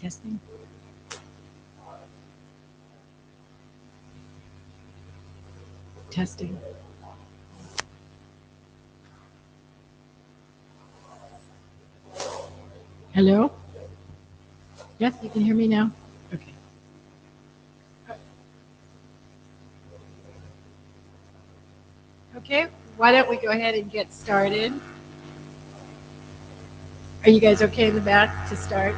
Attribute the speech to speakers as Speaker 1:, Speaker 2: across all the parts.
Speaker 1: Testing. Testing. Hello? Yes, you can hear me now? Okay. Okay, why don't we go ahead and get started? Are you guys okay in the back to start?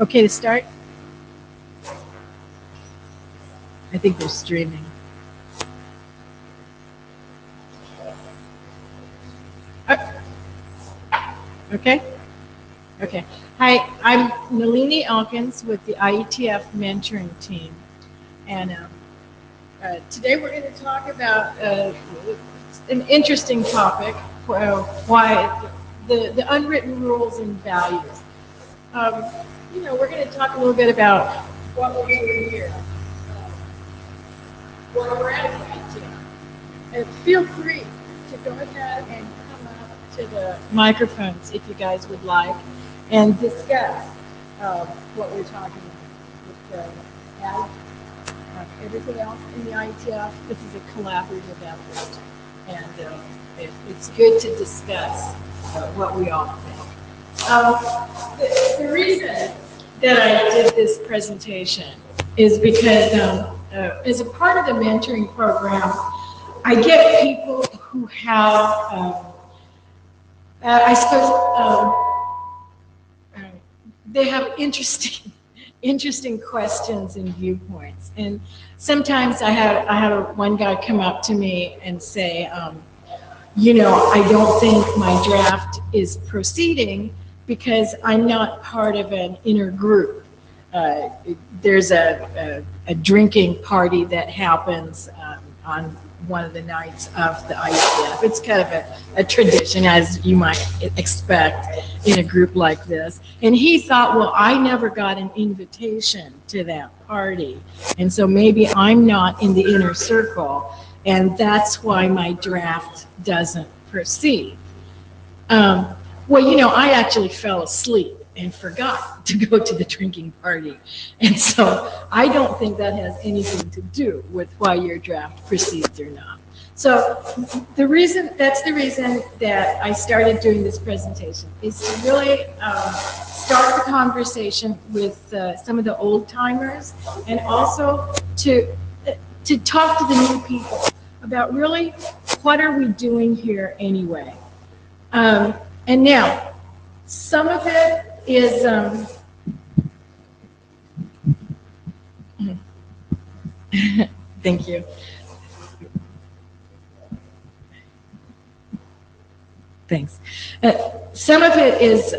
Speaker 1: Okay to start? I think they're streaming. Okay? Okay. Hi, I'm Nalini Elkins with the IETF mentoring team. And today we're going to talk about an interesting topic, why the unwritten rules and values. We're going to talk a little bit about what we're doing here, where we're at IETF. And feel free to go ahead and come up to the microphones if you guys would like and discuss what we're talking about with everything else in the IETF. This is a collaborative effort, and it's good to discuss what we all think. The reason that I did this presentation is because as a part of the mentoring program, I get people who have, I suppose, they have interesting questions and viewpoints. And sometimes I had one guy come up to me and say, I don't think my draft is proceeding because I'm not part of an inner group. There's a drinking party that happens on one of the nights of the IETF. It's kind of a tradition, as you might expect in a group like this. And he thought, well, I never got an invitation to that party, and so maybe I'm not in the inner circle, and that's why my draft doesn't proceed. I actually fell asleep and forgot to go to the drinking party. And so I don't think that has anything to do with why your draft proceeds or not. So that's the reason that I started doing this presentation, is to really start the conversation with some of the old timers, and also to talk to the new people about really what are we doing here anyway. And now, some of it is thank you. Thanks. Some of it is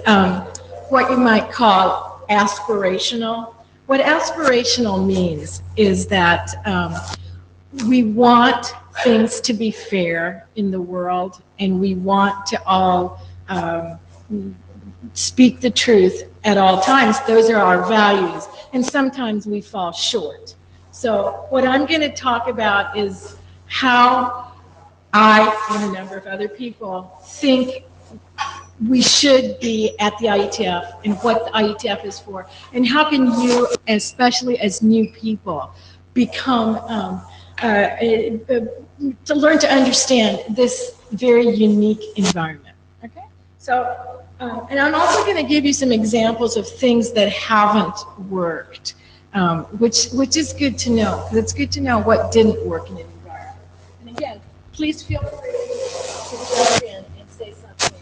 Speaker 1: what you might call aspirational. What aspirational means is that we want things to be fair in the world, and we want to all speak the truth at all times. Those are our values, and sometimes we fall short. So what I'm going to talk about is how I and a number of other people think we should be at the IETF and what the IETF is for, and how can you, especially as new people, become to learn to understand this very unique environment. Okay, so and I'm also going to give you some examples of things that haven't worked, which is good to know, because it's good to know what didn't work in an environment. And again, please feel free to jump in and say something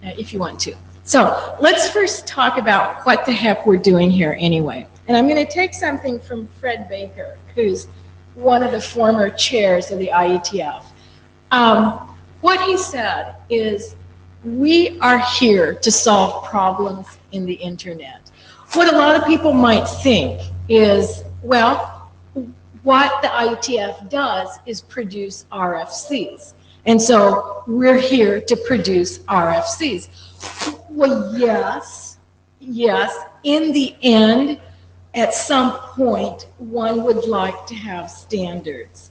Speaker 1: if you want to. So let's first talk about what the heck we're doing here anyway. And I'm going to take something from Fred Baker, who's one of the former chairs of the IETF. What he said is, we are here to solve problems in the internet. What a lot of people might think is, well, what the IETF does is produce RFCs. And so we're here to produce RFCs. Well, yes, in the end, at some point, one would like to have standards.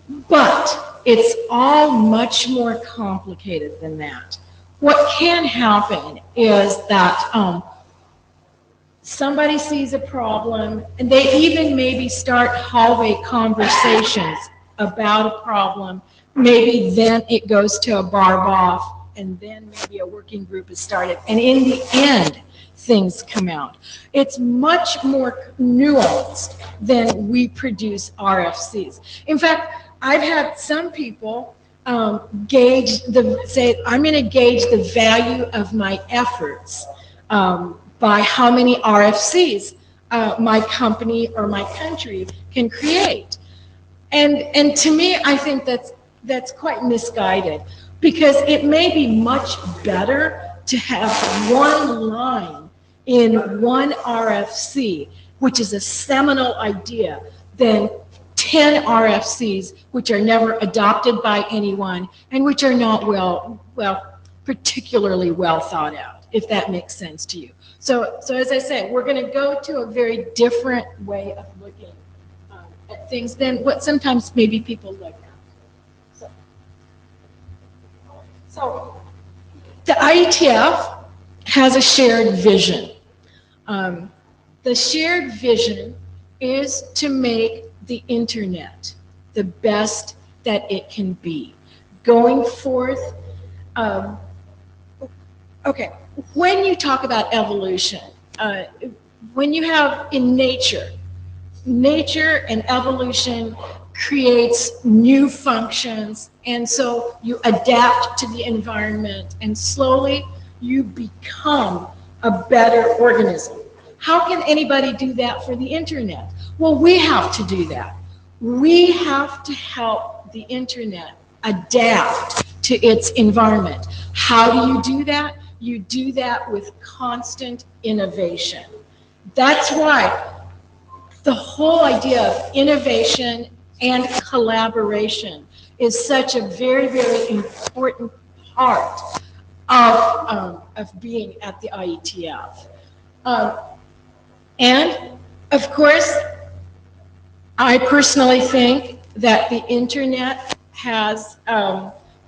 Speaker 1: But it's all much more complicated than that. what can happen is that somebody sees a problem and they even maybe start hallway conversations about a problem. Maybe then it goes to a barb off, and then maybe a working group is started. And in the end, things come out. It's much more nuanced than we produce RFCs. In fact, I've had some people say, I'm going to gauge the value of my efforts by how many RFCs my company or my country can create. And to me, I think that's quite misguided, because it may be much better to have one line in one RFC, which is a seminal idea, than 10 RFCs which are never adopted by anyone and which are not particularly well thought out, if that makes sense to you. So as I say, we're going to go to a very different way of looking at things than what sometimes maybe people look at. So the IETF has a shared vision. The shared vision is to make the internet the best that it can be. Going forth, okay, when you talk about evolution, when you have in nature and evolution creates new functions, and so you adapt to the environment and slowly you become a better organism. How can anybody do that for the internet? Well, we have to do that. We have to help the internet adapt to its environment. How do you do that? You do that with constant innovation. That's why the whole idea of innovation and collaboration is such a very, very important part of being at the IETF. And of course, I personally think that the internet has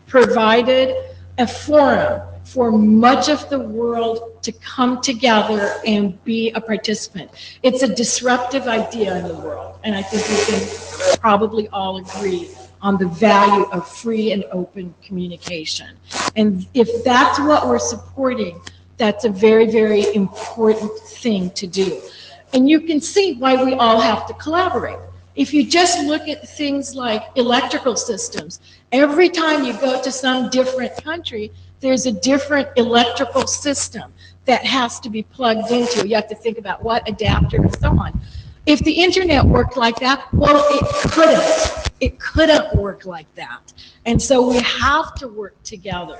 Speaker 1: provided a forum for much of the world to come together and be a participant. It's a disruptive idea in the world, and I think we can probably all agree on the value of free and open communication. And if that's what we're supporting, that's a very, very important thing to do. And you can see why we all have to collaborate. If you just look at things like electrical systems, every time you go to some different country, there's a different electrical system that has to be plugged into. You have to think about what adapter and so on. If the internet worked like that, well, it couldn't. It couldn't work like that. And so we have to work together.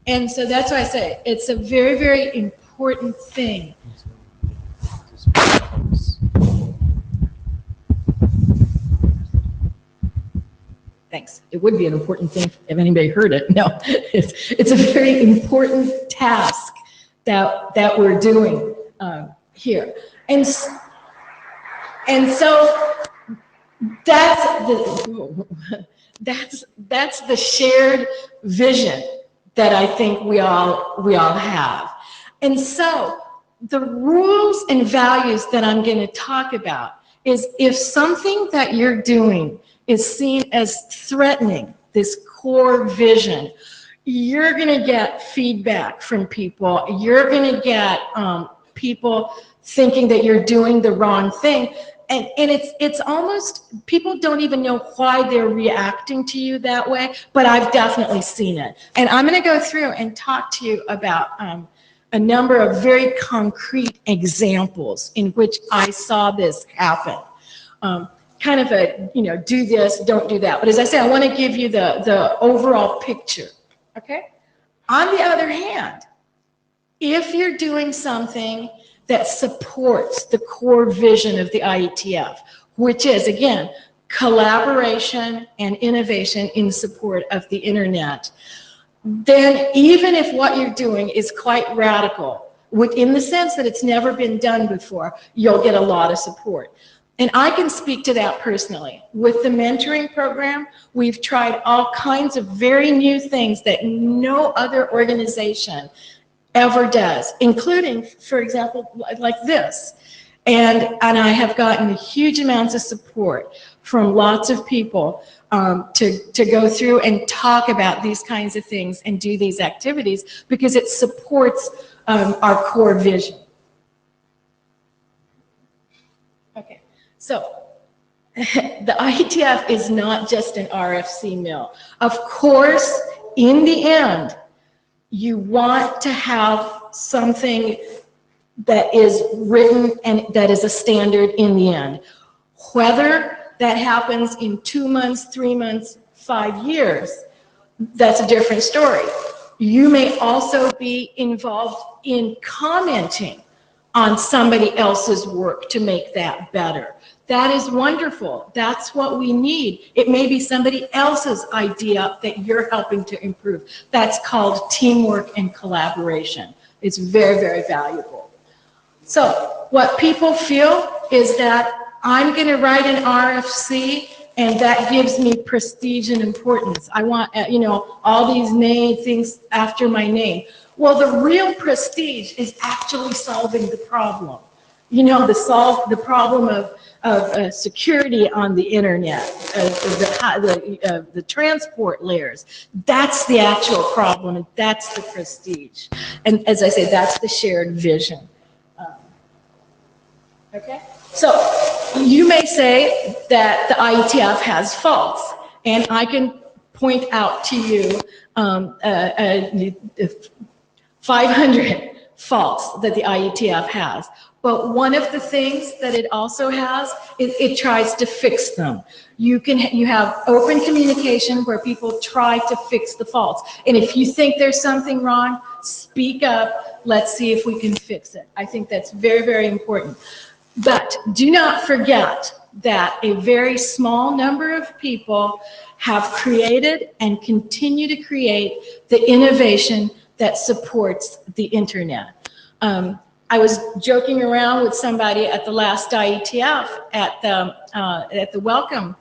Speaker 1: And so that's why I say it's a very, very important thing. Thanks. It would be an important thing if anybody heard it. No, it's a very important task that we're doing here. And so that's the shared vision that I think we all have. And so the rules and values that I'm going to talk about is, if something that you're doing is seen as threatening this core vision, you're going to get feedback from people. You're going to get people thinking that you're doing the wrong thing. And it's almost, people don't even know why they're reacting to you that way, but I've definitely seen it. And I'm going to go through and talk to you about a number of very concrete examples in which I saw this happen. Kind of a, do this, don't do that. But as I say, I want to give you the overall picture, okay? On the other hand, if you're doing something that supports the core vision of the IETF, which is, again, collaboration and innovation in support of the internet, then even if what you're doing is quite radical, in the sense that it's never been done before, you'll get a lot of support. And I can speak to that personally. With the mentoring program, we've tried all kinds of very new things that no other organization ever does, including, for example, like this. And I have gotten huge amounts of support from lots of people to go through and talk about these kinds of things and do these activities because it supports our core vision. Okay, so the IETF is not just an RFC mill. Of course, in the end, you want to have something that is written and that is a standard in the end. Whether that happens in 2 months, 3 months, 5 years, that's a different story. You may also be involved in commenting on somebody else's work to make that better. That is wonderful. That's what we need. It may be somebody else's idea that you're helping to improve. That's called teamwork and collaboration. It's very, very valuable. So what people feel is that I'm going to write an RFC and that gives me prestige and importance. I want, you know, all these things after my name. Well, the real prestige is actually solving the problem. You know, the problem of security on the internet, the transport layers. That's the actual problem, and that's the prestige. And as I say, that's the shared vision. Okay, so you may say that the IETF has faults, and I can point out to you 500 faults that the IETF has. But one of the things that it also has is it tries to fix them. You have open communication where people try to fix the faults. And if you think there's something wrong, speak up. Let's see if we can fix it. I think that's very, very important. But do not forget that a very small number of people have created and continue to create the innovation that supports the internet. I was joking around with somebody at the last IETF at the welcome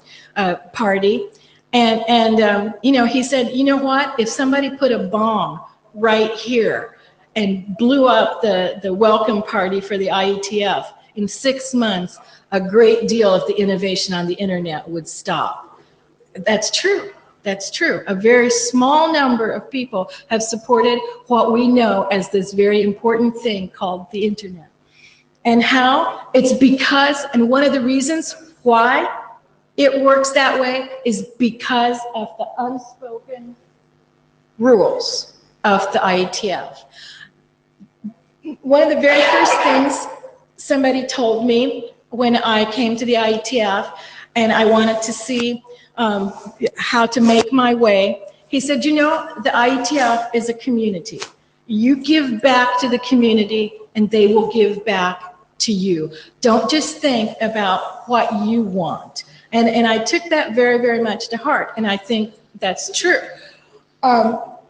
Speaker 1: party, and you know, he said, you know what? If somebody put a bomb right here and blew up the welcome party for the IETF, in 6 months, a great deal of the innovation on the internet would stop. That's true. That's true. A very small number of people have supported what we know as this very important thing called the internet. And how? It's because, and one of the reasons why it works that way is because of the unspoken rules of the IETF. One of the very first things somebody told me when I came to the IETF and I wanted to see how to make my way, he said, you know, the IETF is a community. You give back to the community and they will give back to you. Don't just think about what you want. And I took that very, very much to heart, and I think that's true.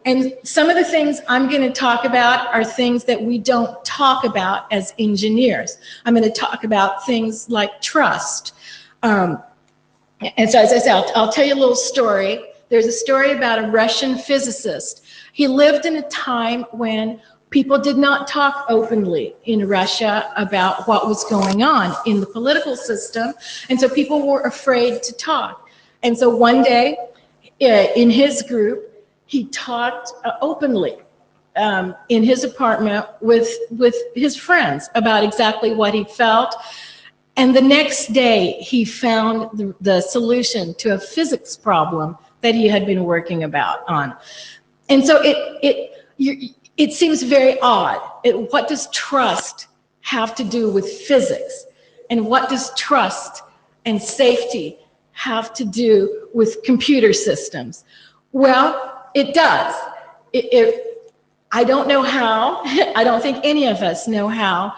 Speaker 1: And some of the things I'm going to talk about are things that we don't talk about as engineers. I'm going to talk about things like trust. And so as I said, I'll tell you a little story. There's a story about a Russian physicist. He lived in a time when people did not talk openly in Russia about what was going on in the political system. And so people were afraid to talk. And so one day in his group, he talked openly in his apartment with his friends about exactly what he felt. And the next day, he found the solution to a physics problem that he had been working on. And so it seems very odd. What does trust have to do with physics? And what does trust and safety have to do with computer systems? Well, it does. I don't know how. I don't think any of us know how.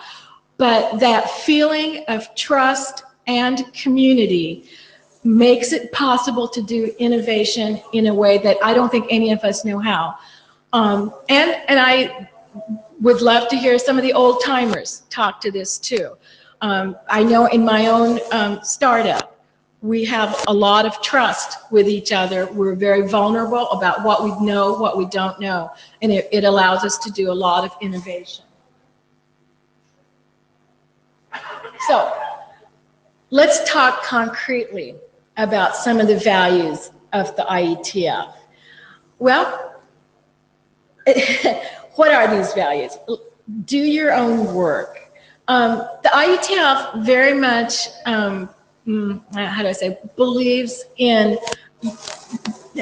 Speaker 1: But that feeling of trust and community makes it possible to do innovation in a way that I don't think any of us know how. And I would love to hear some of the old timers talk to this too. I know in my own startup, we have a lot of trust with each other. We're very vulnerable about what we know, what we don't know, and it allows us to do a lot of innovation. So let's talk concretely about some of the values of the IETF. Well, what are these values? Do your own work. The IETF very much, how do I say, believes in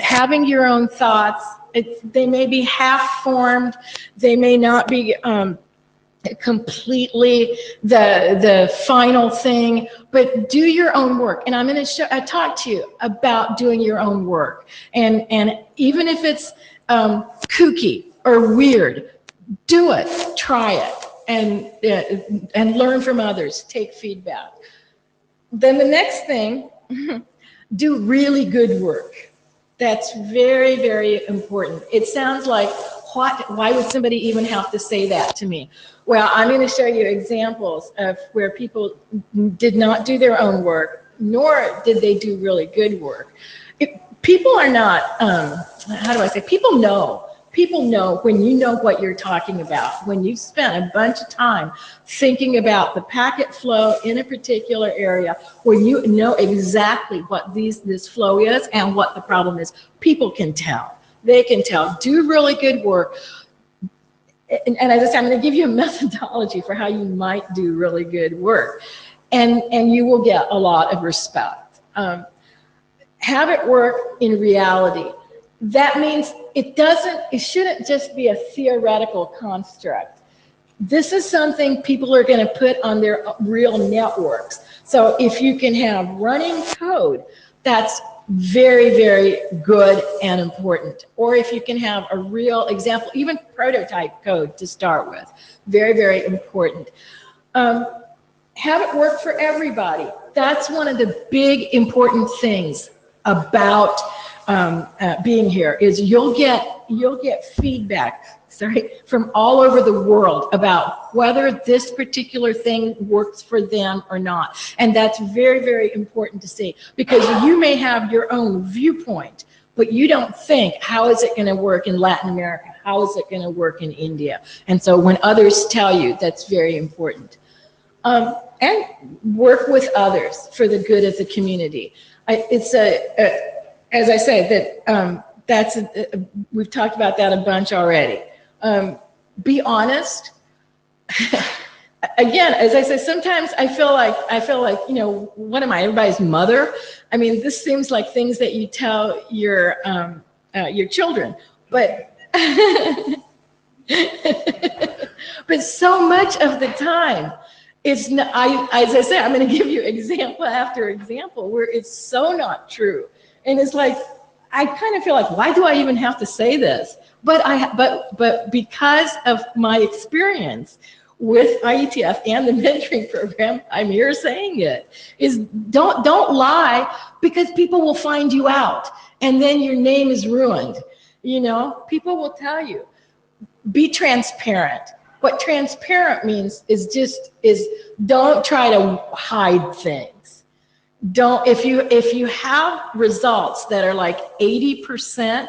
Speaker 1: having your own thoughts. They may be half-formed. They may not be completely the final thing, but do your own work. And I'm going to talk to you about doing your own work. And even if it's kooky or weird, do it, try it, and learn from others, take feedback. Then the next thing, do really good work. That's very, very important. It sounds like, why would somebody even have to say that to me? Well, I'm going to show you examples of where people did not do their own work, nor did they do really good work. People are not, how do I say, people know. People know when you know what you're talking about, when you've spent a bunch of time thinking about the packet flow in a particular area, when you know exactly what this flow is and what the problem is. People can tell. They can tell. Do really good work. And as I said, I'm going to give you a methodology for how you might do really good work. And you will get a lot of respect. Have it work in reality. That means it shouldn't just be a theoretical construct. This is something people are going to put on their real networks. So if you can have running code, that's very, very good and important. Or if you can have a real example, even prototype code to start with, very, very important. Have it work for everybody. That's one of the big important things about being here, is you'll get feedback, from all over the world about whether this particular thing works for them or not. And that's very, very important to see, because you may have your own viewpoint, but you don't think, how is it going to work in Latin America? How is it going to work in India? And so when others tell you, that's very important. And work with others for the good of the community. As I say, we've talked about that a bunch already. Be honest. Again, as I say, sometimes I feel like, what am I, everybody's mother? I mean, this seems like things that you tell your children, but but so much of the time, it's not, as I say, I'm going to give you example after example where it's so not true. And it's like, I kind of feel like, why do I even have to say this? But because of my experience with IETF and the mentoring program, I'm here saying it, is don't lie, because people will find you out and then your name is ruined. People will tell you. Be transparent. What transparent means is don't try to hide things. If you have results that are like 80%,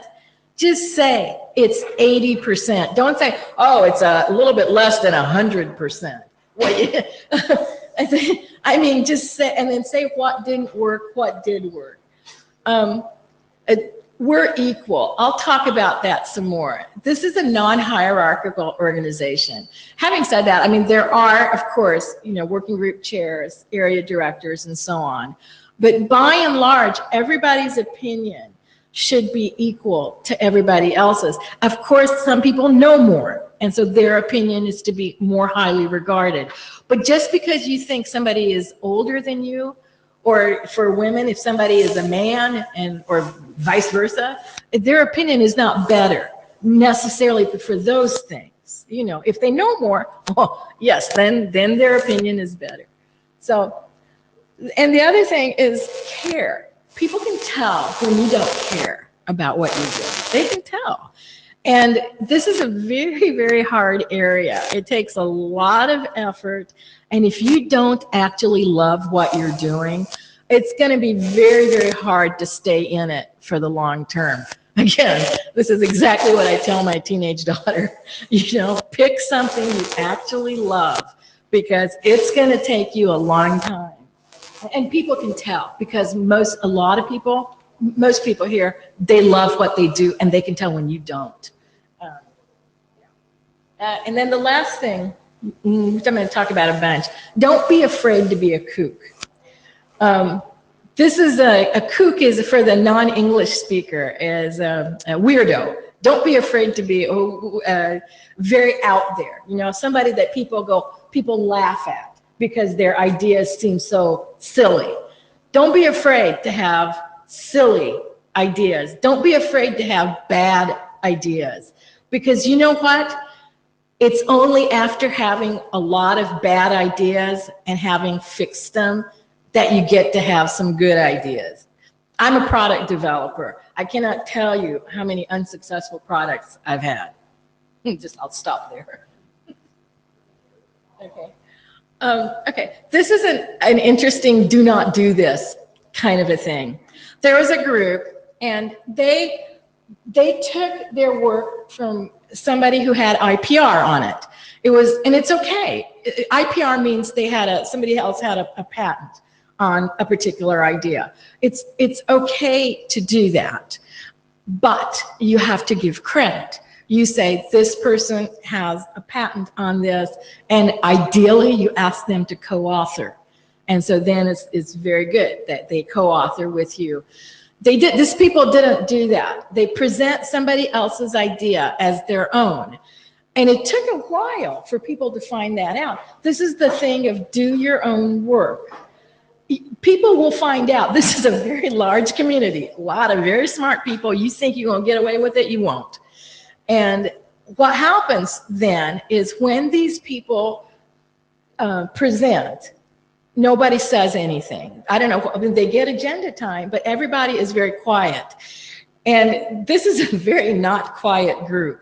Speaker 1: just say it's 80%. Don't say, oh, it's a little bit less than 100%. I mean, just say, and then say what didn't work, what did work. We're equal. I'll talk about that some more. This is a non-hierarchical organization. Having said that, I mean, there are, of course, working group chairs, area directors, and so on. But by and large, everybody's opinion should be equal to everybody else's. Of course, some people know more, and so their opinion is to be more highly regarded. But just because you think somebody is older than you, or for women, if somebody is a man or vice versa, their opinion is not better necessarily for those things. If they know more, yes, then their opinion is better. So, and the other thing is care. People can tell when you don't care about what you do. They can tell. And this is a very, very hard area. It takes a lot of effort. And if you don't actually love what you're doing, it's going to be very, very hard to stay in it for the long term. Again, this is exactly what I tell my teenage daughter. You know, pick something you actually love, because it's going to take you a long time. And people can tell, because most people here, they love what they do, and they can tell when you don't. And then the last thing, which I'm going to talk about a bunch, don't be afraid to be a kook. This is a kook is, for the non-English speaker, is a weirdo. Don't be afraid to be very out there. You know, somebody that people laugh at because their ideas seem so silly. Don't be afraid to have silly ideas. Don't be afraid to have bad ideas, because you know what? It's only after having a lot of bad ideas and having fixed them that you get to have some good ideas. I'm a product developer. I cannot tell you how many unsuccessful products I've had. I'll stop there. Okay. Okay, this is an interesting do not do this kind of a thing. There was a group, and they took their work from somebody who had IPR on it. And it's okay. IPR means somebody else had a patent on a particular idea. It's okay to do that, but you have to give credit. You say, this person has a patent on this, and ideally you ask them to co-author. And so then it's very good that they co-author with you. These people didn't do that. They present somebody else's idea as their own. And it took a while for people to find that out. This is the thing of do your own work. People will find out. This is a very large community, a lot of very smart people. You think you're going to get away with it, you won't. And what happens then is when these people present, nobody says anything. I don't know, I mean, they get agenda time, but everybody is very quiet. And this is a very not quiet group.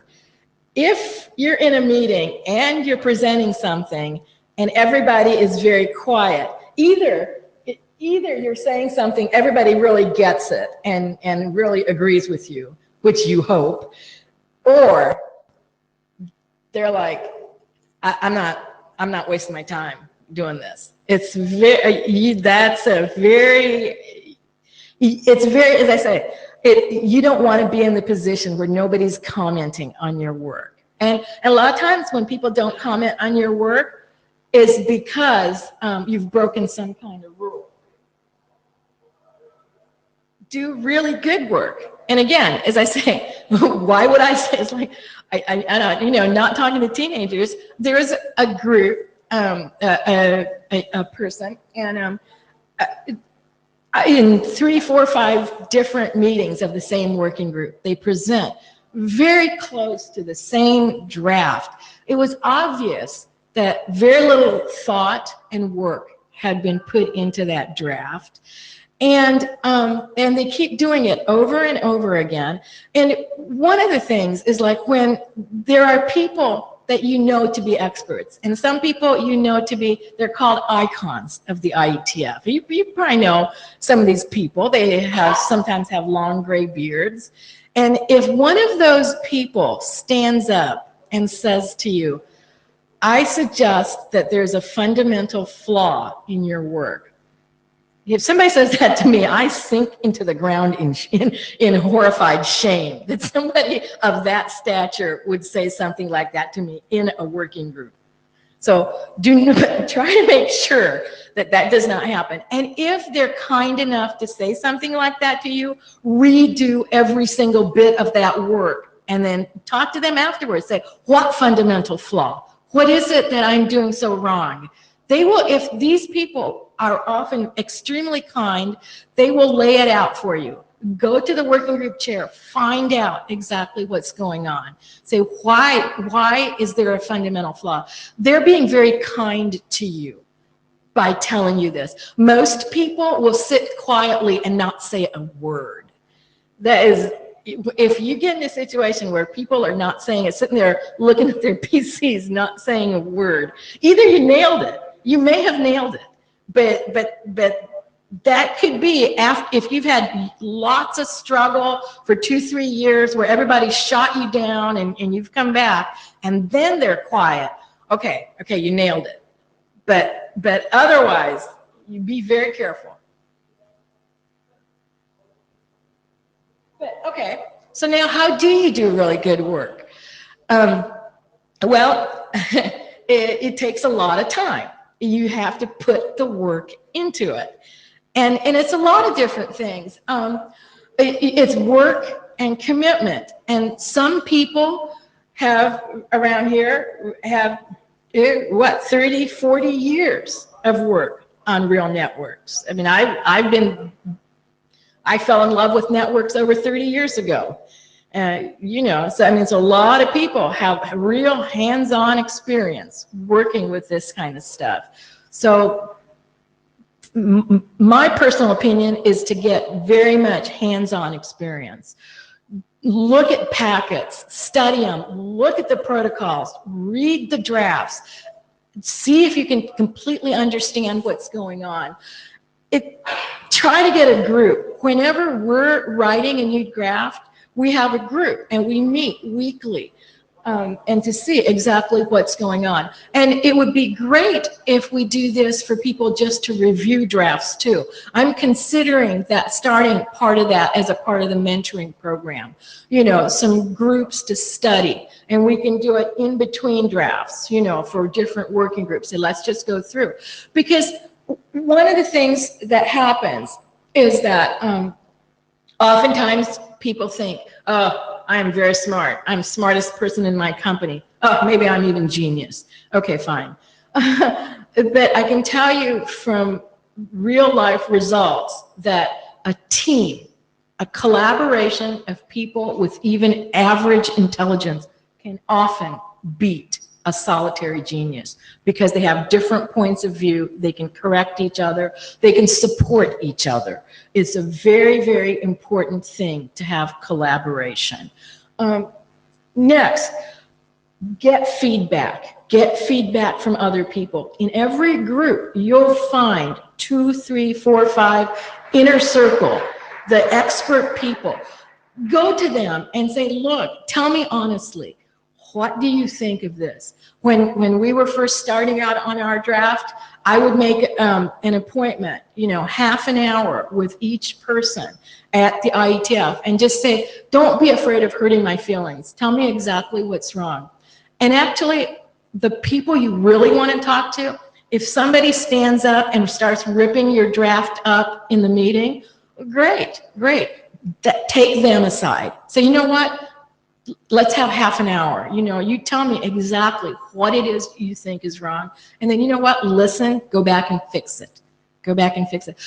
Speaker 1: If you're in a meeting and you're presenting something and everybody is very quiet, either you're saying something, everybody really gets it and really agrees with you, which you hope, or they're like, I'm not wasting my time doing this. It's very, as I say, you don't want to be in the position where nobody's commenting on your work. And a lot of times when people don't comment on your work, is because you've broken some kind of rule. Do really good work. And again, as I say, why would I say, it's like, not talking to teenagers, there is a group, a person, and in 3, 4, 5 different meetings of the same working group, they present very close to the same draft. It was obvious that very little thought and work had been put into that draft. And they keep doing it over and over again. And one of the things is, like, when there are people that you know to be experts, and some people you know to be, they're called icons of the IETF. You probably know some of these people. They sometimes have long gray beards. And if one of those people stands up and says to you, I suggest that there's a fundamental flaw in your work. If somebody says that to me, I sink into the ground in horrified shame that somebody of that stature would say something like that to me in a working group. So try to make sure that does not happen. And if they're kind enough to say something like that to you, redo every single bit of that work and then talk to them afterwards. Say, what fundamental flaw? What is it that I'm doing so wrong? They will, if these people are often extremely kind, they will lay it out for you. Go to the working group chair, find out exactly what's going on. Say, why is there a fundamental flaw? They're being very kind to you by telling you this. Most people will sit quietly and not say a word. That is if you get in a situation where people are not saying it, sitting there looking at their PCs, not saying a word, either you nailed it, you may have nailed it, but that could be after, if you've had lots of struggle for 2-3 years where everybody shot you down and you've come back and then they're quiet. Okay, you nailed it. But otherwise, you be very careful. But okay, so now how do you do really good work? Well, it takes a lot of time. You have to put the work into it. And it's a lot of different things. It's work and commitment. And some people have, around here, have, 30, 40 years of work on real networks. I mean, I fell in love with networks over 30 years ago. You know, so I mean, so a lot of people have real hands-on experience working with this kind of stuff. So my personal opinion is to get very much hands-on experience. Look at packets, study them, look at the protocols, read the drafts, see if you can completely understand what's going on. Try to get a group. Whenever we're writing a new draft, we have a group and we meet weekly and to see exactly what's going on. And it would be great if we do this for people just to review drafts too. I'm considering that, starting part of that as a part of the mentoring program. You know, some groups to study, and we can do it in between drafts, you know, for different working groups. And let's just go through. Because one of the things that happens is that oftentimes people think, oh, I'm very smart. I'm the smartest person in my company. Oh, maybe I'm even genius. Okay, fine. But I can tell you from real life results that a team, a collaboration of people with even average intelligence can often beat a solitary genius, because they have different points of view, they can correct each other, they can support each other. It's a very, very important thing to have collaboration. Next, get feedback. Get feedback from other people. In every group, you'll find 2, 3, 4, 5 inner circle, the expert people. Go to them and say, look, tell me honestly, what do you think of this? When we were first starting out on our draft, I would make an appointment, you know, half an hour with each person at the IETF and just say, don't be afraid of hurting my feelings. Tell me exactly what's wrong. And actually, the people you really want to talk to, if somebody stands up and starts ripping your draft up in the meeting, great. Take them aside. So you know what? Let's have half an hour. You know, you tell me exactly what it is you think is wrong. And then you know what? Listen, go back and fix it. Go back and fix it.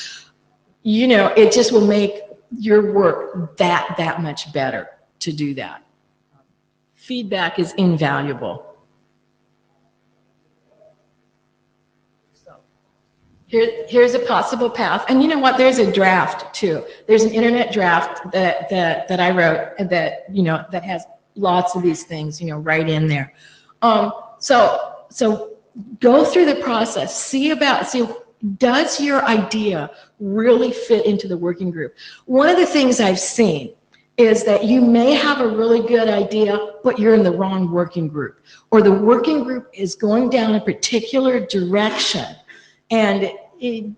Speaker 1: You know, it just will make your work that much better to do that. Feedback is invaluable. So here's a possible path. And you know what? There's a draft too. There's an internet draft that I wrote that, you know, that has lots of these things, you know, right in there. So go through the process. See, does your idea really fit into the working group? One of the things I've seen is that you may have a really good idea, but you're in the wrong working group, or the working group is going down a particular direction, and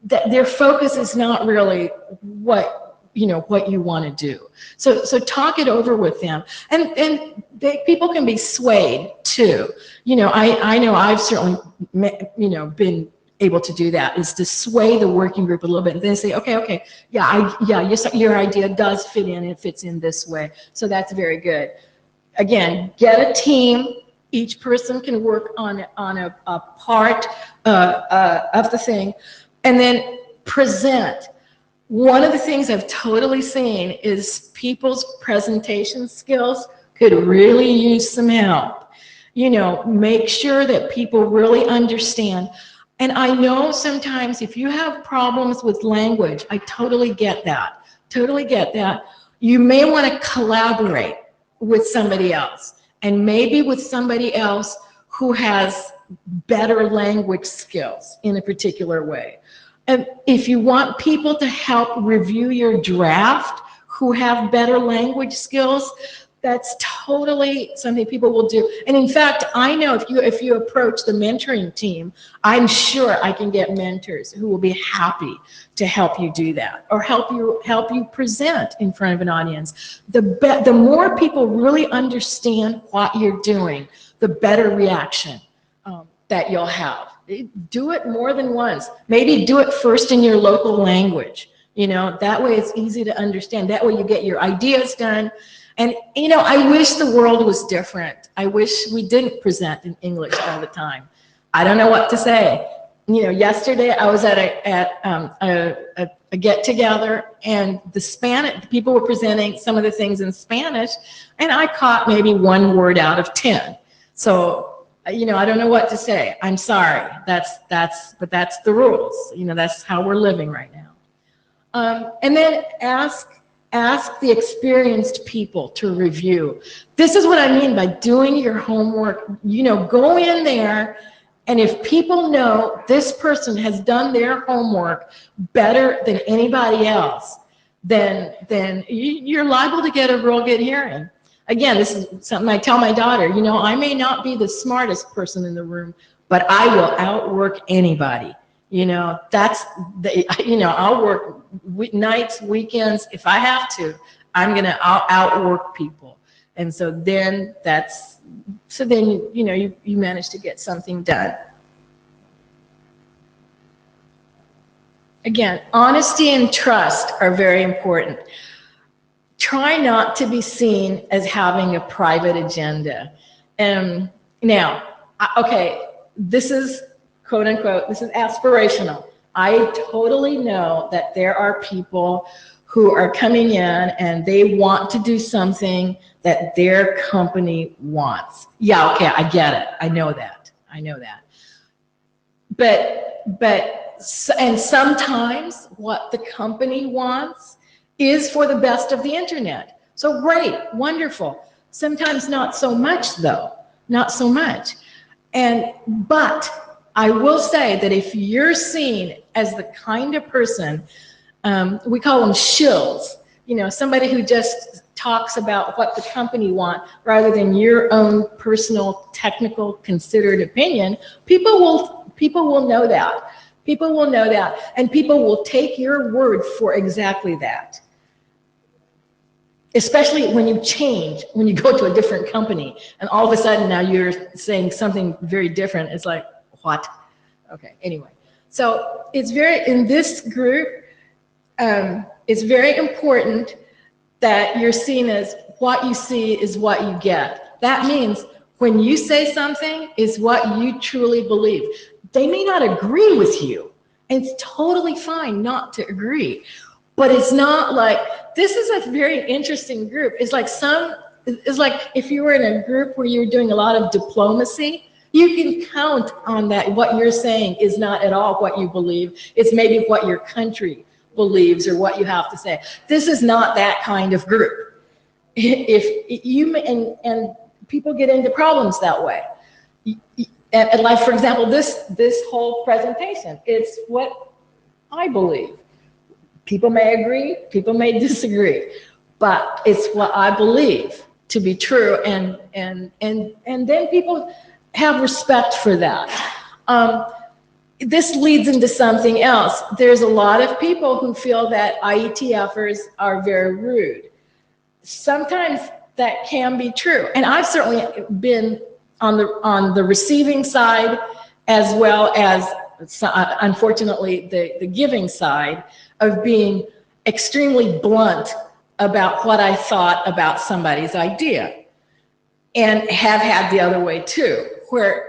Speaker 1: their focus is not really what you want to do. So talk it over with them, and people can be swayed too. You know, I know I've certainly, you know, been able to do that, is to sway the working group a little bit and then say, okay, your idea does fit in, it fits in this way. So that's very good. Again, get a team. Each person can work on a part of the thing, and then present. One of the things I've totally seen is people's presentation skills could really use some help. You know, make sure that people really understand. And I know sometimes if you have problems with language, I totally get that. Totally get that. You may want to collaborate with somebody else, and maybe with somebody else who has better language skills in a particular way. And if you want people to help review your draft who have better language skills, that's totally something people will do. And in fact, I know if you approach the mentoring team, I'm sure I can get mentors who will be happy to help you do that, or help you present in front of an audience. The more people really understand what you're doing, the better reaction that you'll have. Do it more than once. Maybe do it first in your local language. That way it's easy to understand. That way you get your ideas done. And, I wish the world was different. I wish we didn't present in English all the time. I don't know what to say. Yesterday I was at a get-together, and the people were presenting some of the things in Spanish, and I caught maybe one word out of 10. So, I don't know what to say. I'm sorry. But that's the rules. That's how we're living right now. And then ask the experienced people to review. This is what I mean by doing your homework. Go in there, and if people know this person has done their homework better than anybody else, then you're liable to get a real good hearing. Again, this is something I tell my daughter. I may not be the smartest person in the room, but I will outwork anybody. I'll work nights, weekends, if I have to. I'll outwork people. And so then you manage to get something done. Again, honesty and trust are very important. Try not to be seen as having a private agenda. Now, this is quote unquote, this is aspirational. I totally know that there are people who are coming in and they want to do something that their company wants. Yeah, okay, I get it. I know that. And sometimes what the company wants is for the best of the internet. So great, wonderful. Sometimes not so much though, not so much. But I will say that if you're seen as the kind of person, we call them shills, somebody who just talks about what the company wants rather than your own personal, technical, considered opinion, people will know that. People will know that, and people will take your word for exactly that. Especially when you change, when you go to a different company, and all of a sudden now you're saying something very different. It's like, what? Okay, anyway. So in this group, it's very important that you're seen as what you see is what you get. That means when you say something is what you truly believe. They may not agree with you, and it's totally fine not to agree. But it's not like, this is a very interesting group. It's like if you were in a group where you're doing a lot of diplomacy, you can count on that. What you're saying is not at all what you believe. It's maybe what your country believes or what you have to say. This is not that kind of group. If you, and people get into problems that way. And like, for example, this whole presentation, it's what I believe. People may agree, people may disagree, but it's what I believe to be true, and then people have respect for that. This leads into something else. There's a lot of people who feel that IETFers are very rude. Sometimes that can be true, and I've certainly been on the receiving side as well as, unfortunately, the giving side of being extremely blunt about what I thought about somebody's idea, and have had the other way too.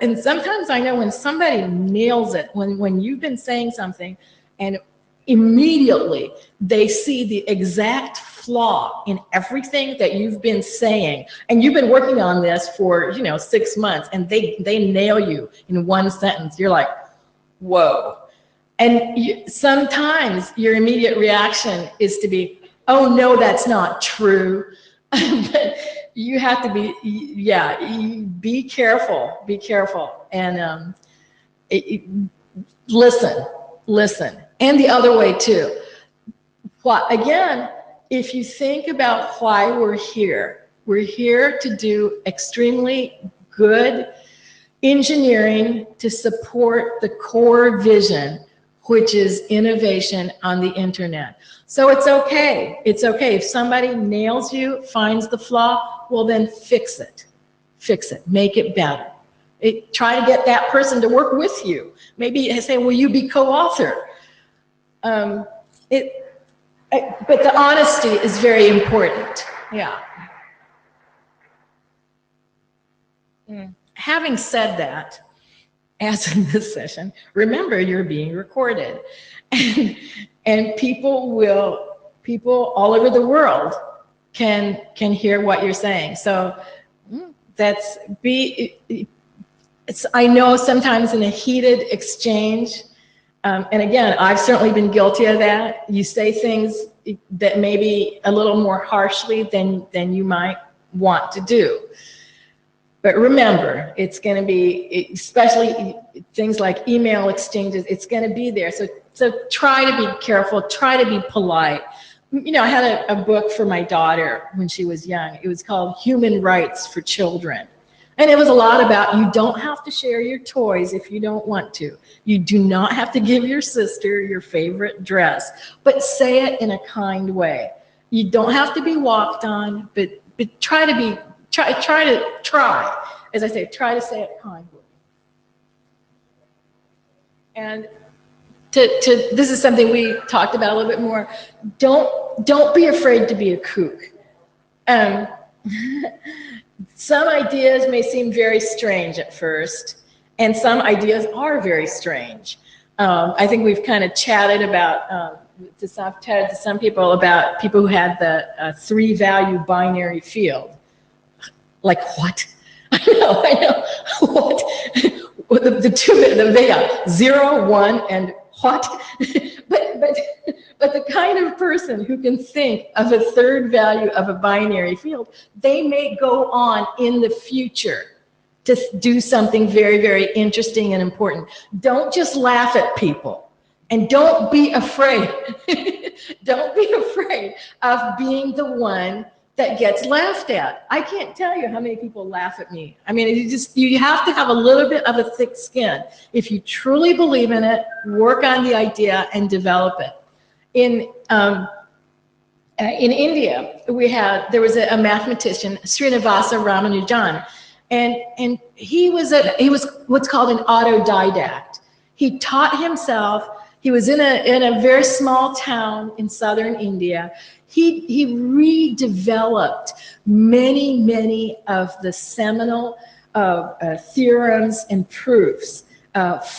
Speaker 1: And sometimes I know when somebody nails it, when you've been saying something and immediately they see the exact flaw in everything that you've been saying, and you've been working on this for 6 months, and they nail you in one sentence, you're like, whoa. And sometimes your immediate reaction is to be, oh no, that's not true. But you have to be, be careful, and listen, and the other way too. Again, if you think about why we're here to do extremely good engineering to support the core vision, which is innovation on the internet. So it's okay. If somebody nails you, finds the flaw, well then fix it, make it better. Try to get that person to work with you. Maybe say, will you be co-author? But the honesty is very important. Yeah. Having said that, as in this session, remember you're being recorded, and people all over the world can hear what you're saying. So I know sometimes in a heated exchange, and again, I've certainly been guilty of that. You say things that maybe a little more harshly than you might want to do. But remember, it's going to be, especially things like email exchanges, it's going to be there. So try to be careful, try to be polite. You know, I had a book for my daughter when she was young. It was called Human Rights for Children. And it was a lot about, you don't have to share your toys if you don't want to. You do not have to give your sister your favorite dress, but say it in a kind way. You don't have to be walked on, but try, as I say, try to say it kindly. And this is something we talked about a little bit more. Don't be afraid to be a kook. Some ideas may seem very strange at first, and some ideas are very strange. I think we've kind of chatted about, to some people about people who had the 3-value binary field. Like what? I know. What? The 0, 1, and what? But the kind of person who can think of a 3rd value of a binary field, they may go on in the future to do something very, very interesting and important. Don't just laugh at people, and don't be afraid. Don't be afraid of being the one that gets laughed at. I can't tell you how many people laugh at me. I mean, you have to have a little bit of a thick skin. If you truly believe in it, work on the idea and develop it. In India, there was a mathematician, Srinivasa Ramanujan, and he was what's called an autodidact. He taught himself. He was in a very small town in southern India. He redeveloped many of the seminal theorems and proofs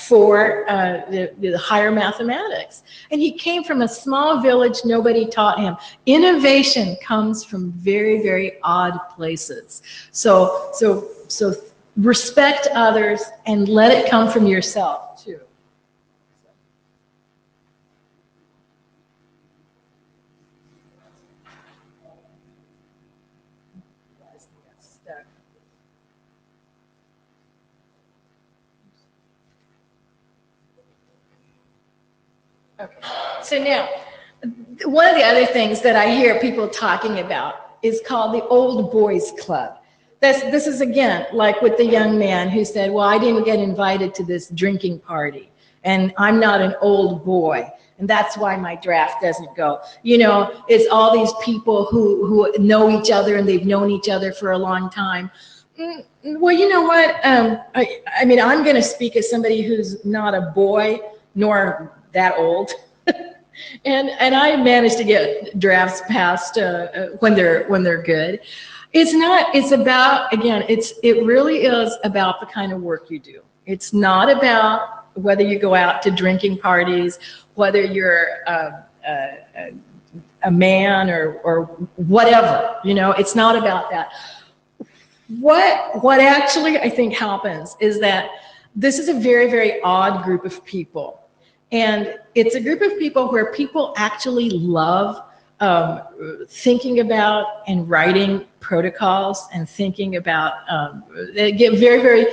Speaker 1: for the higher mathematics. And he came from a small village, nobody taught him. Innovation comes from very, very odd places. So respect others and let it come from yourself too. Okay, so now, one of the other things that I hear people talking about is called the old boys club. This is again, like with the young man who said, well, I didn't get invited to this drinking party and I'm not an old boy. And that's why my draft doesn't go. You know, it's all these people who know each other and they've known each other for a long time. Well, you know what? I mean, I'm going to speak as somebody who's not a boy nor that old, and I managed to get drafts passed when they're good. It's about, again, it really is about the kind of work you do. It's not about whether you go out to drinking parties, whether you're a man or whatever. You know, it's not about that. What actually I think happens is that this is a very, very odd group of people. And it's a group of people where people actually love thinking about and writing protocols and thinking about, they get very, very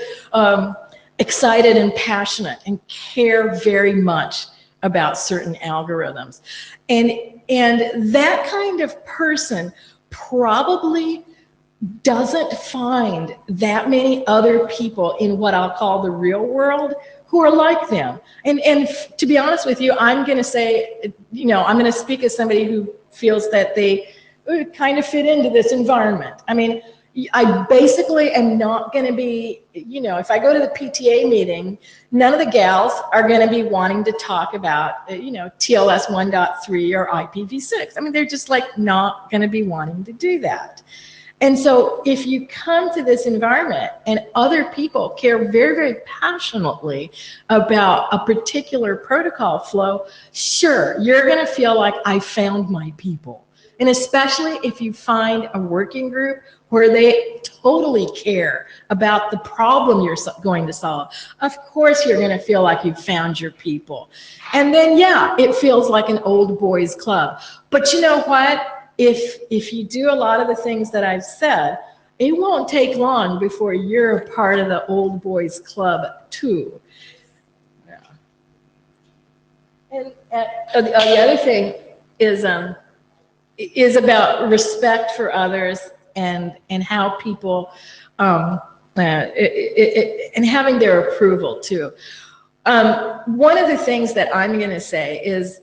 Speaker 1: excited and passionate and care very much about certain algorithms. And that kind of person probably doesn't find that many other people in what I'll call the real world who are like them. And to be honest with you, I'm going to say, I'm going to speak as somebody who feels that they kind of fit into this environment. I mean, I basically am not going to be, if I go to the PTA meeting, none of the gals are going to be wanting to talk about, TLS 1.3 or IPv6. I mean, they're just like not going to be wanting to do that. And so if you come to this environment and other people care very, very passionately about a particular protocol flow, sure, you're going to feel like I found my people. And especially if you find a working group where they totally care about the problem you're going to solve, of course you're going to feel like you've found your people. And then, yeah, it feels like an old boys club. But you know what? If you do a lot of the things that I've said, it won't take long before you're a part of the old boys club too. Yeah. And the other thing is about respect for others and how people and having their approval too. One of the things that I'm going to say is,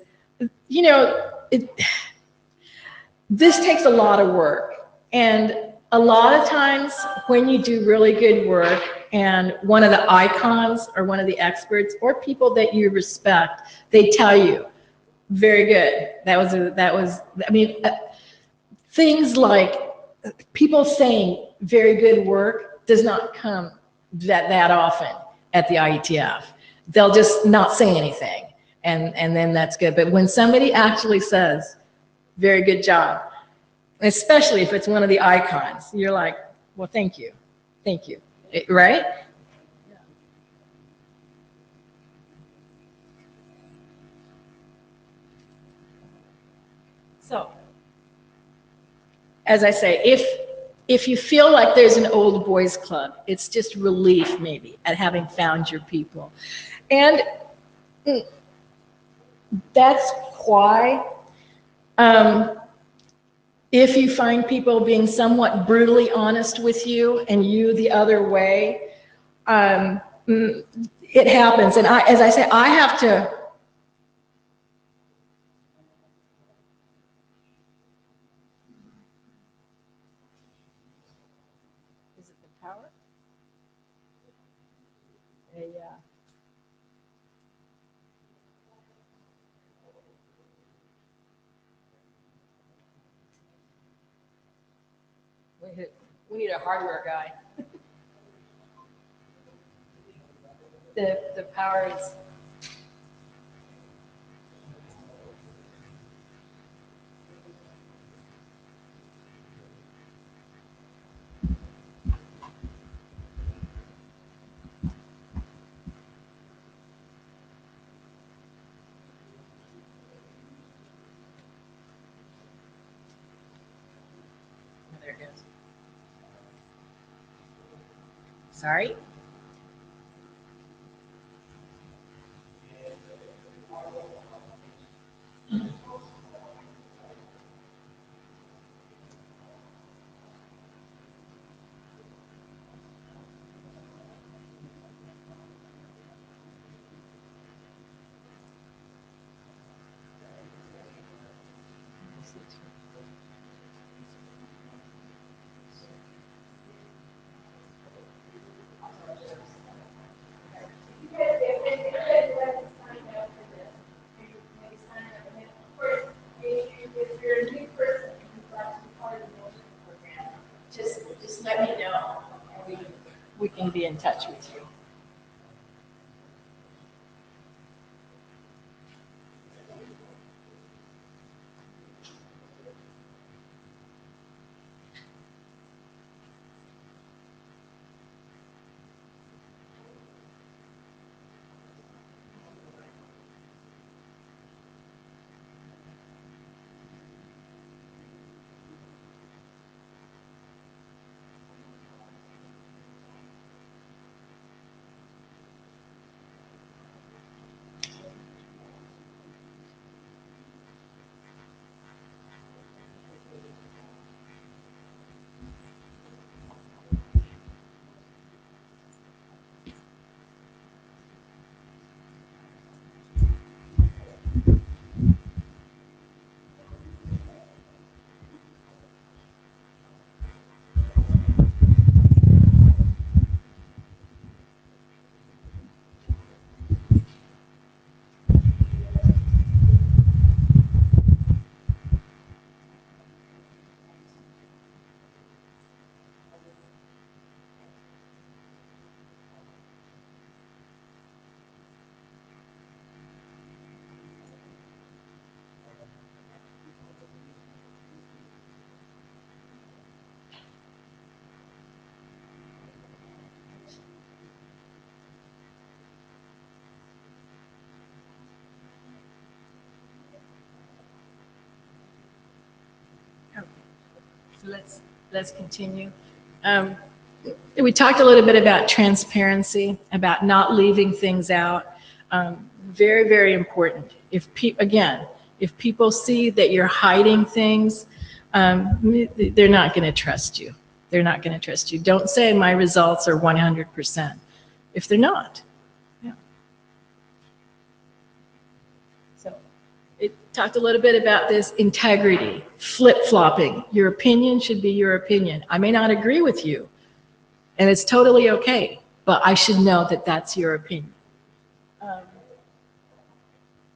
Speaker 1: this takes a lot of work, and a lot of times when you do really good work and one of the icons or one of the experts or people that you respect, they tell you, very good. Things like people saying very good work does not come that often at the IETF. They'll just not say anything, and then that's good. But when somebody actually says, very good job, especially if it's one of the icons, you're like, well, thank you, right? So, as I say, if you feel like there's an old boys club, it's just relief maybe at having found your people. And that's why if you find people being somewhat brutally honest with you and you the other way, it happens. And as I say, I have to. Is it the power? Yeah. We need a hardware guy. The power is. There it goes. Sorry. Just let me know, and we can be in touch with you. let's continue. We talked a little bit about transparency, about not leaving things out. Very, very important. If people see that you're hiding things, they're not going to trust you. They're not going to trust you. Don't say my results are 100% if they're not. Yeah. So it talked a little bit about this integrity, flip-flopping. Your opinion should be your opinion. I may not agree with you, and it's totally okay, but I should know that that's your opinion.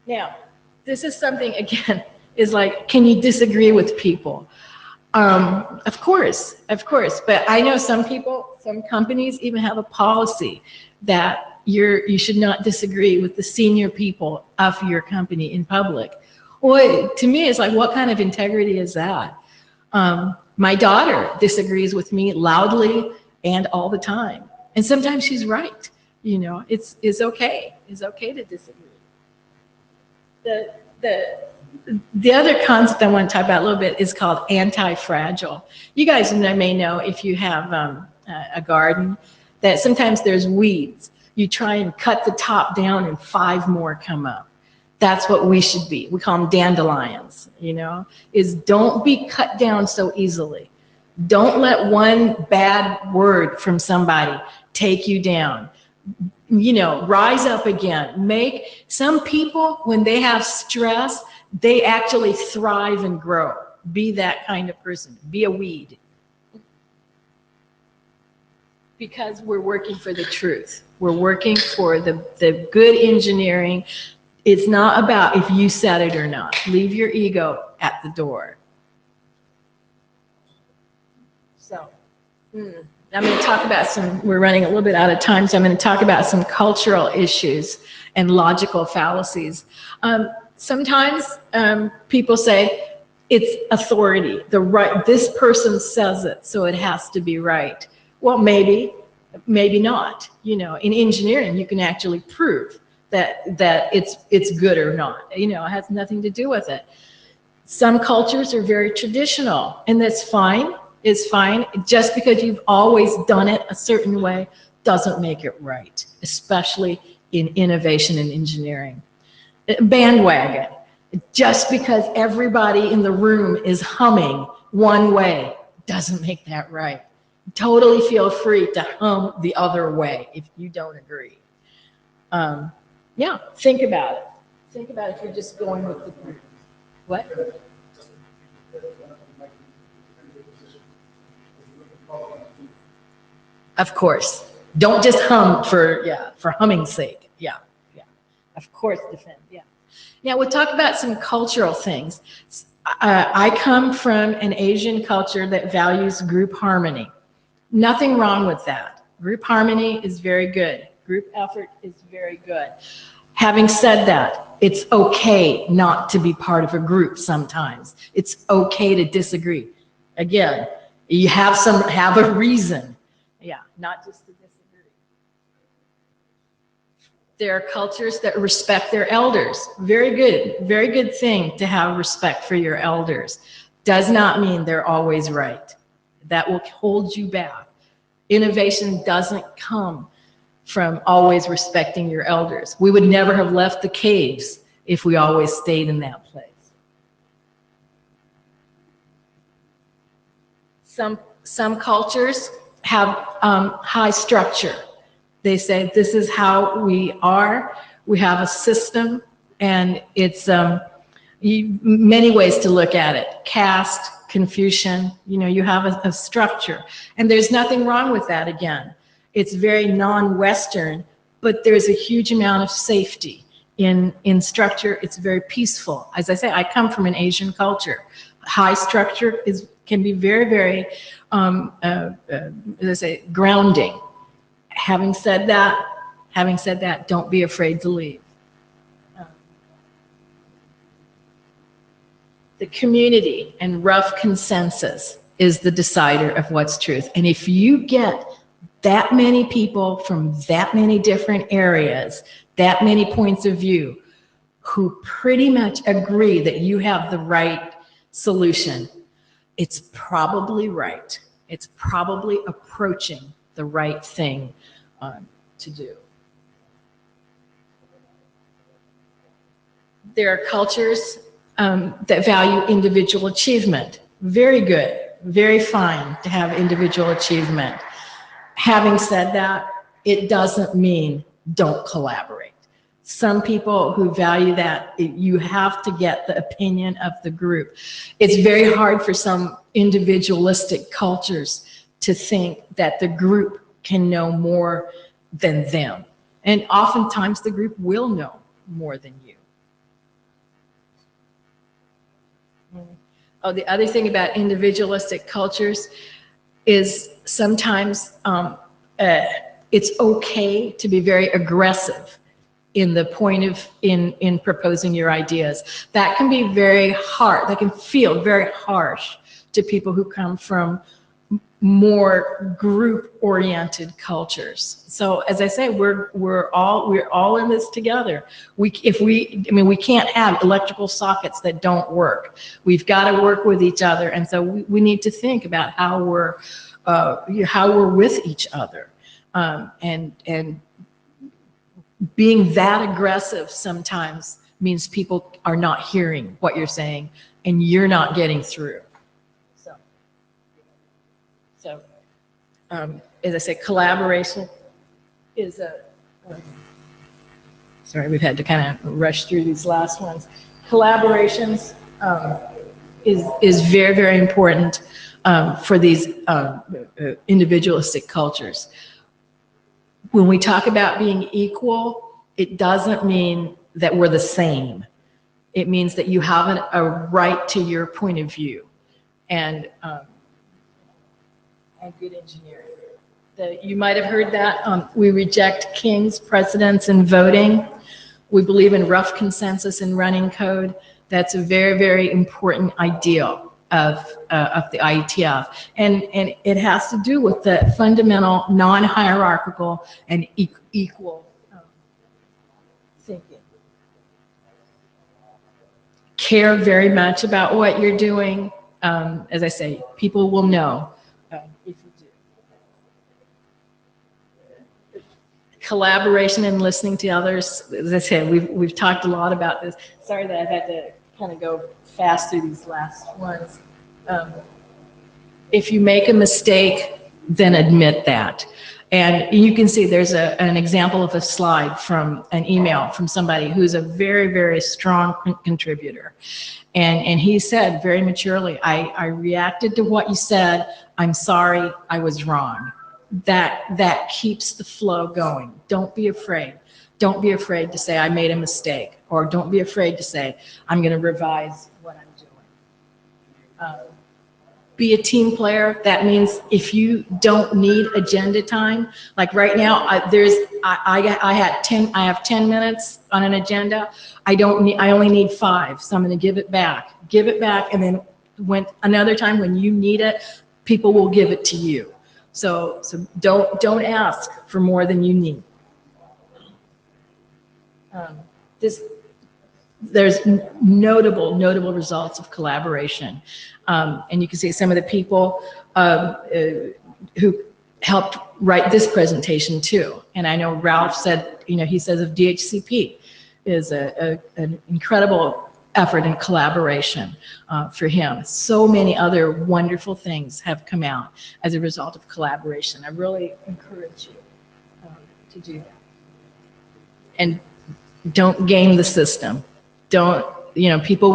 Speaker 1: Now, this is something, again, is like, can you disagree with people? Of course, but I know some people, some companies even have a policy that you should not disagree with the senior people of your company in public. Well, to me, it's like, what kind of integrity is that? My daughter disagrees with me loudly and all the time, and sometimes she's right. You know, it's okay. It's okay to disagree. The other concept I want to talk about a little bit is called anti-fragile. You guys may know, if you have a garden, that sometimes there's weeds. You try and cut the top down and 5 more come up. That's what we should be. We call them dandelions, you know, is don't be cut down so easily. Don't let one bad word from somebody take you down. You know, rise up again. Some people, when they have stress, they actually thrive and grow. Be that kind of person. Be a weed. Because we're working for the truth. We're working for the good engineering. It's not about if you said it or not. Leave your ego at the door. So, I'm going to talk about we're running a little bit out of time, so I'm going to talk about some cultural issues and logical fallacies. Sometimes people say it's authority, this person says it, so it has to be right. Well, maybe not. You know, in engineering, you can actually prove that it's good or not. You know, it has nothing to do with it. Some cultures are very traditional, and that's fine. Is fine. Just because you've always done it a certain way doesn't make it right, especially in innovation and engineering. Bandwagon. Just because everybody in the room is humming one way doesn't make that right. Totally feel free to hum the other way if you don't agree. Yeah, think about it. Think about if you're just going with the group. What? Of course. Don't just hum for humming's sake. Yeah. Of course, defend. Yeah. Now we'll talk about some cultural things. I come from an Asian culture that values group harmony. Nothing wrong with that. Group harmony is very good. Group effort is very good. Having said that, it's okay not to be part of a group sometimes. It's okay to disagree. Again, you have a reason. Yeah, not just to disagree. There are cultures that respect their elders. Very good thing to have respect for your elders. Does not mean they're always right. That will hold you back. Innovation doesn't come from always respecting your elders. We would never have left the caves if we always stayed in that place. Some cultures have high structure. They say this is how we are. We have a system, and it's many ways to look at it. Caste, Confucian, you know, you have a structure, and there's nothing wrong with that. Again, it's very non-Western, but there's a huge amount of safety in structure. It's very peaceful. As I say, I come from an Asian culture. High structure can be very, let's say, grounding. Having said that, don't be afraid to leave. The community and rough consensus is the decider of what's truth. And if you get that many people from that many different areas, that many points of view, who pretty much agree that you have the right solution, it's probably right. It's probably approaching the right thing to do. There are cultures that value individual achievement. Very good, very fine to have individual achievement. Having said that, it doesn't mean don't collaborate. Some people who value that, you have to get the opinion of the group. It's very hard for some individualistic cultures to think that the group can know more than them. And oftentimes the group will know more than you. Oh, the other thing about individualistic cultures is sometimes it's okay to be very aggressive in the point of in proposing your ideas. That can be very hard. That can feel very harsh to people who come from more group-oriented cultures. So as I say, we're all in this together. We can't have electrical sockets that don't work. We've got to work with each other, and so we need to think about how we're with each other, and being that aggressive sometimes means people are not hearing what you're saying, and you're not getting through. So, as I say, collaboration is sorry, we've had to kind of rush through these last ones. Collaborations is very, very important for these individualistic cultures. When we talk about being equal, it doesn't mean that we're the same. It means that you have a right to your point of view. And good engineering. You might have heard that. We reject kings, presidents, and voting. We believe in rough consensus and running code. That's a very, very important ideal of the IETF. And it has to do with the fundamental non-hierarchical and equal thinking. Care very much about what you're doing. As I say, people will know if you do. Collaboration and listening to others. As I said, we've talked a lot about this. Sorry that I've had to kind of go fast through these last ones. If you make a mistake, then admit that. And you can see there's an example of a slide from an email from somebody who's a very, very strong contributor. And he said very maturely, I reacted to what you said. I'm sorry, I was wrong. That keeps the flow going. Don't be afraid. Don't be afraid to say I made a mistake, or don't be afraid to say I'm going to revise what I'm doing. Be a team player. That means if you don't need agenda time, like right now, I have 10 minutes on an agenda. I only need 5, so I'm going to give it back, and then when another time when you need it, people will give it to you. So don't ask for more than you need. There's notable results of collaboration. And you can see some of the people who helped write this presentation too. And I know Ralph said, he says of DHCP is an incredible effort and collaboration for him. So many other wonderful things have come out as a result of collaboration. I really encourage you to do that. And don't game the system. People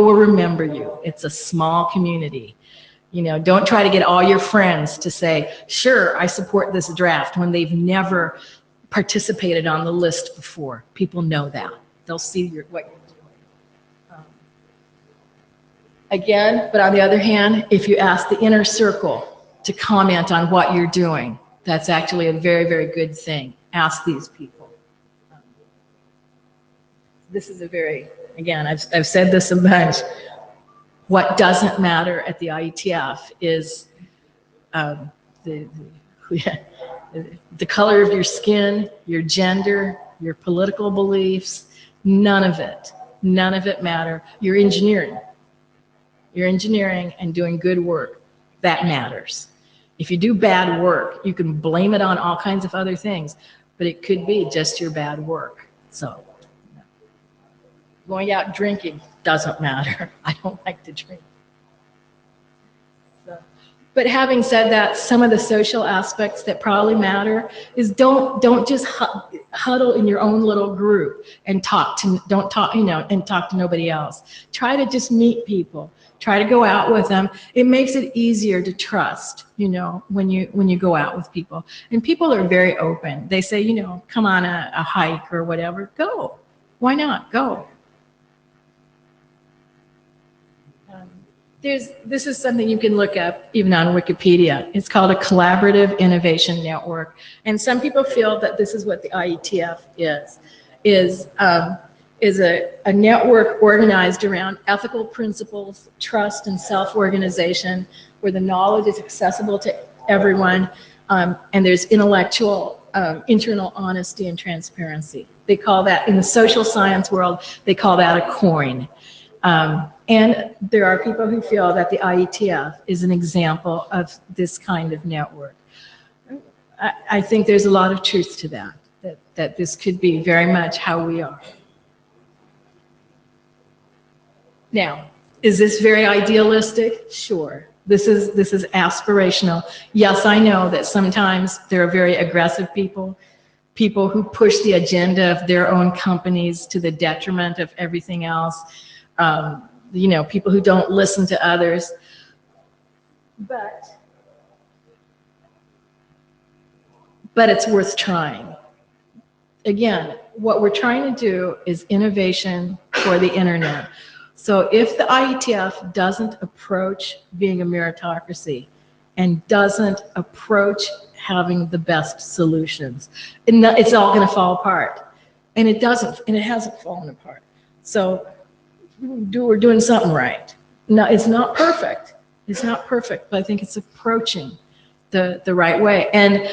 Speaker 1: will remember you. It's a small community. Don't try to get all your friends to say, sure, I support this draft, when they've never participated on the list before. People know that. They'll see what you're doing. Again, but on the other hand, if you ask the inner circle to comment on what you're doing, that's actually a very, very good thing. Ask these people. This is again, I've said this a bunch. What doesn't matter at the IETF is the color of your skin, your gender, your political beliefs. None of it matter. Your engineering. you're engineering and doing good work, that matters. If you do bad work, you can blame it on all kinds of other things, but it could be just your bad work. So going out drinking doesn't matter. I don't like to drink. So, but having said that, some of the social aspects that probably matter is don't just huddle in your own little group and talk to nobody else. Try to just meet people. Try to go out with them. It makes it easier to trust, when you go out with people. And people are very open. They say, come on a hike or whatever. Go. Why not? Go. This is something you can look up even on Wikipedia. It's called a collaborative innovation network. And some people feel that this is what the IETF is a network organized around ethical principles, trust, and self-organization, where the knowledge is accessible to everyone, and there's intellectual, internal honesty and transparency. They call that, in the social science world, they call that a coin. And there are people who feel that the IETF is an example of this kind of network. I think there's a lot of truth to that this could be very much how we are. Now, is this very idealistic? Sure. This is aspirational. Yes, I know that sometimes there are very aggressive people who push the agenda of their own companies to the detriment of everything else. People who don't listen to others. But it's worth trying. Again, what we're trying to do is innovation for the internet. So if the IETF doesn't approach being a meritocracy and doesn't approach having the best solutions, it's all going to fall apart. And it doesn't, and it hasn't fallen apart. So we're doing something right. No, it's not perfect. It's not perfect, but I think it's approaching the right way. And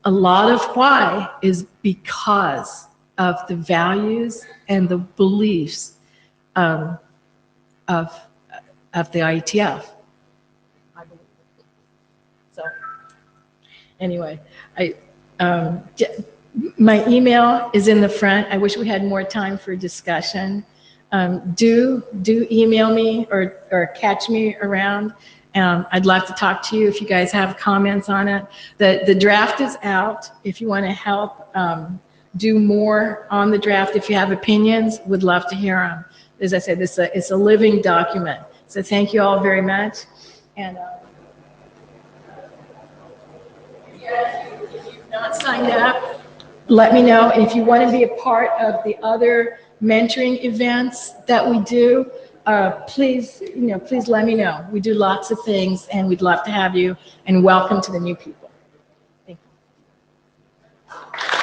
Speaker 1: a lot of why is because of the values and the beliefs of the IETF. I believe. So anyway, my email is in the front. I wish we had more time for discussion. Do email me or catch me around. I'd love to talk to you if you guys have comments on it. The draft is out. If you want to help do more on the draft, if you have opinions, would love to hear them. As I said, it's a living document. So thank you all very much. And if you've not signed up, let me know. And if you want to be a part of the other mentoring events that we do, please let me know. We do lots of things, and we'd love to have you. And welcome to the new people. Thank you.